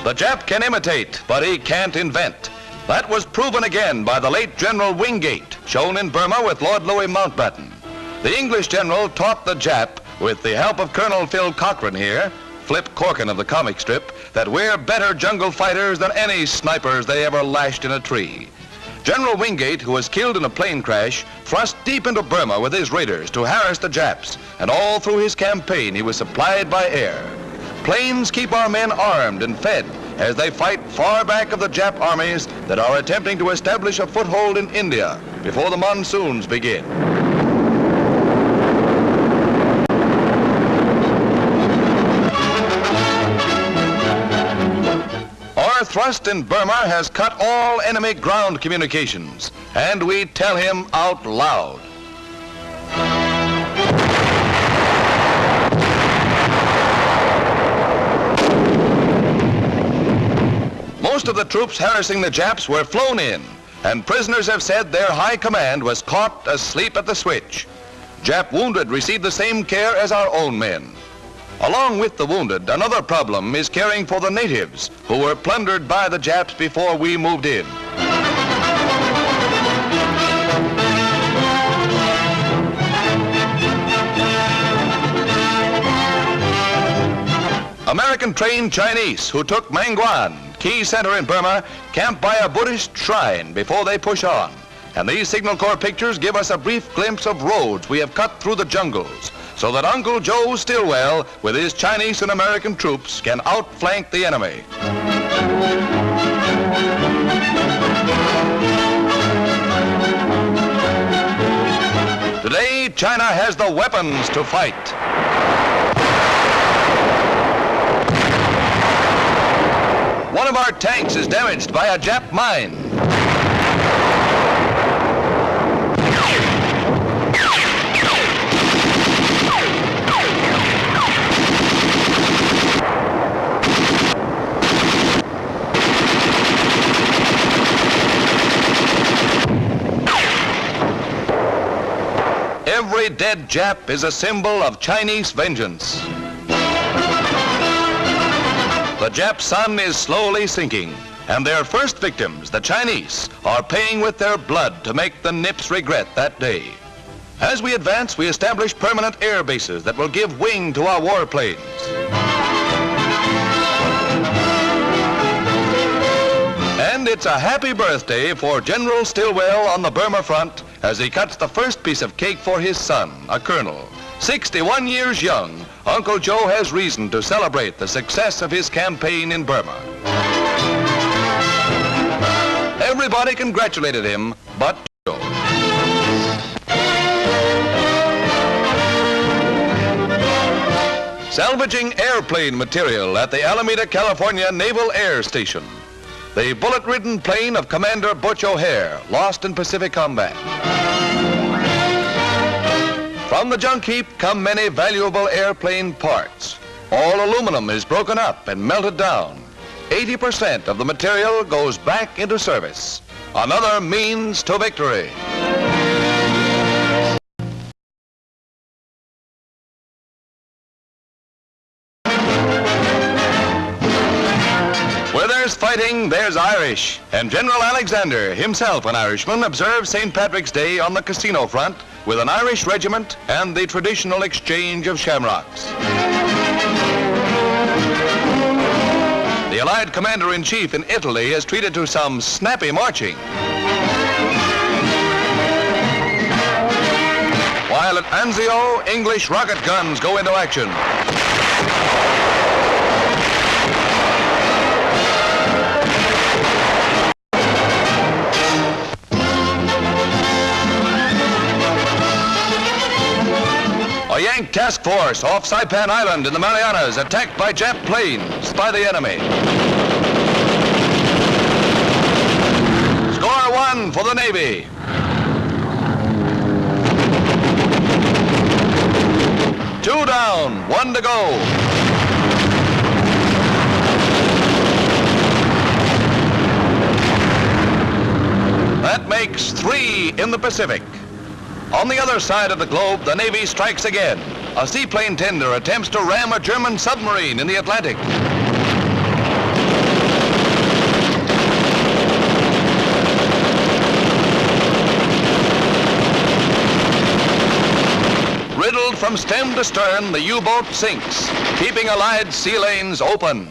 The Jap can imitate, but he can't invent. That was proven again by the late General Wingate, shown in Burma with Lord Louis Mountbatten. The English general taught the Jap, with the help of Colonel Phil Cochrane here, Flip Corkin of the comic strip, that we're better jungle fighters than any snipers they ever lashed in a tree. General Wingate, who was killed in a plane crash, thrust deep into Burma with his raiders to harass the Japs, and all through his campaign he was supplied by air. Planes keep our men armed and fed as they fight far back of the Jap armies that are attempting to establish a foothold in India before the monsoons begin. Our thrust in Burma has cut all enemy ground communications, and we tell him out loud. Most of the troops harassing the Japs were flown in, and prisoners have said their high command was caught asleep at the switch. Jap wounded received the same care as our own men. Along with the wounded, another problem is caring for the natives who were plundered by the Japs before we moved in. American-trained Chinese who took Mangwan, key center in Burma, camp by a Buddhist shrine before they push on. And these Signal Corps pictures give us a brief glimpse of roads we have cut through the jungles, so that Uncle Joe Stilwell, with his Chinese and American troops, can outflank the enemy. Today, China has the weapons to fight. One of our tanks is damaged by a Jap mine. Every dead Jap is a symbol of Chinese vengeance. The Jap sun is slowly sinking, and their first victims, the Chinese, are paying with their blood to make the Nips regret that day. As we advance, we establish permanent air bases that will give wing to our warplanes. And it's a happy birthday for General Stilwell on the Burma front as he cuts the first piece of cake for his son, a colonel. 61 years young, Uncle Joe has reason to celebrate the success of his campaign in Burma. Everybody congratulated him, but Joe. Salvaging airplane material at the Alameda, California Naval Air Station. The bullet-ridden plane of Commander Butch O'Hare, lost in Pacific combat. From the junk heap come many valuable airplane parts. All aluminum is broken up and melted down. 80% of the material goes back into service. Another means to victory. Where there's fighting, there's Irish. And General Alexander, himself an Irishman, observed St. Patrick's Day on the casino front with an Irish regiment and the traditional exchange of shamrocks. The Allied Commander-in-Chief in Italy is treated to some snappy marching. While at Anzio, English rocket guns go into action. A Yank task force off Saipan Island in the Marianas attacked by Jap planes by the enemy. Score 1 for the Navy. Two down, 1 to go. That makes 3 in the Pacific. On the other side of the globe, the Navy strikes again. A seaplane tender attempts to ram a German submarine in the Atlantic. stern to stern, the U-boat sinks, keeping Allied sea lanes open.